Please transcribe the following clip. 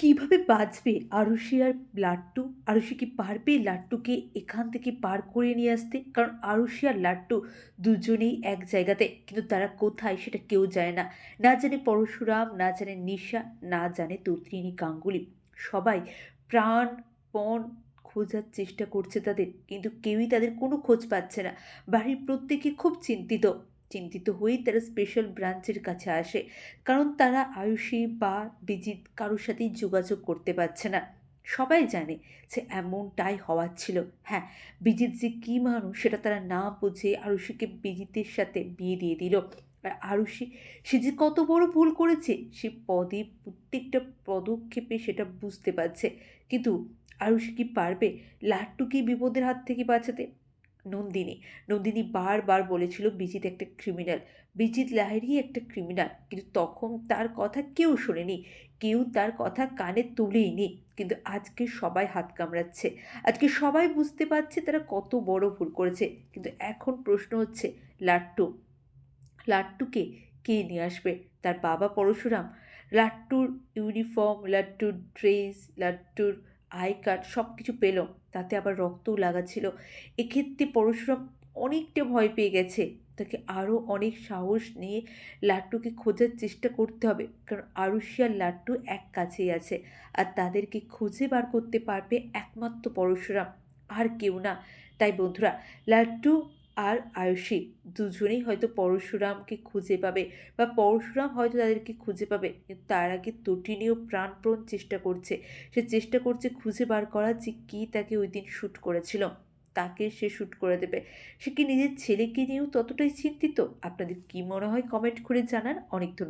কিভাবে বাঁচবে আরুষি আর লাট্টু? আরুষি কি পারবে লাট্টুকে এখান থেকে পার করে নিয়ে আসতে? কারণ আরুষি আর লাট্টু দুজনেই এক জায়গাতে। কিন্তু তারা কোথায় সেটা কেউ জানে না। না জানে পরশুরাম, না জানে নিশা, না জানে তন্ত্রিনী গাঙ্গুলি। সবাই প্রাণপণ খোঁজার চেষ্টা করছে তাদের। কিন্তু কেউই তাদের কোনো খোঁজ পাচ্ছে না। বাড়ির প্রত্যেকে খুব চিন্তিত। চিন্তিত হয়েই তারা স্পেশাল ব্রাঞ্চের কাছে আসে। কারণ তারা আয়ুষী বা বিজিত কারোর সাথেই যোগাযোগ করতে পারছে না। সবাই জানে যে এমনটাই হওয়ার ছিল। হ্যাঁ, বিজিত যে কী মানুষ সেটা তারা না বুঝে আরুষিকে বিজিতের সাথে বিয়ে দিয়ে দিল। আর আরুষি সে যে কত বড় ভুল করেছে সে পদে প্রত্যেকটা পদক্ষেপে সেটা বুঝতে পারছে। কিন্তু আরুষি কি পারবে লাট্টুকে বিপদের হাত থেকে বাঁচাতে? নন্দিনী নন্দিনী বারবার বলেছিল বিজিত একটা ক্রিমিনাল, বিজিত লাহিড়ী একটা ক্রিমিনাল, কিন্তু তখন তার কথা কেউ শোনেনি, কেউ তার কথা কানে তুলেইনি। কিন্তু আজকে সবাই হাত কামড়াচ্ছে, আজকে সবাই বুঝতে পারছে তারা কত বড় ভুল করেছে। কিন্তু এখন প্রশ্ন হচ্ছে, লাট্টু লাট্টুকে কে নিয়ে আসবে? তার বাবা পরশুরাম? লাট্টুর ইউনিফর্ম, লাট্টুর ড্রেস, লাট্টুর আই কার্ড সব কিছু পেল, তাতে আবার রক্তও লাগাচ্ছিল। এক্ষেত্রে পরশুরাম অনেকটা ভয় পেয়ে গেছে। তাকে আরও অনেক সাহস নিয়ে লাট্টুকে খোঁজার চেষ্টা করতে হবে, কারণ আরুষি আর লাট্টু এক কাছেই আছে। আর তাদেরকে খুঁজে বার করতে পারবে একমাত্র পরশুরাম, আর কেউ না। তাই বন্ধুরা, লাট্টু আর আয়ুষী দুজনেই হয়তো পরশুরামকে খুঁজে পাবে, বা পরশুরাম হয়তো তাদেরকে খুঁজে পাবে। কিন্তু তার আগে তটিনীও প্রাণপণ চেষ্টা করছে। সে চেষ্টা করছে খুঁজে বার করার যে কী তাকে ওই দিন শ্যুট করেছিল, তাকে সে শ্যুট করে দেবে। সে কি নিজের ছেলেকে নিয়েও ততটাই চিন্তিত? আপনাদের কি মনে হয় কমেন্ট করে জানান। অনেক ধন্যবাদ।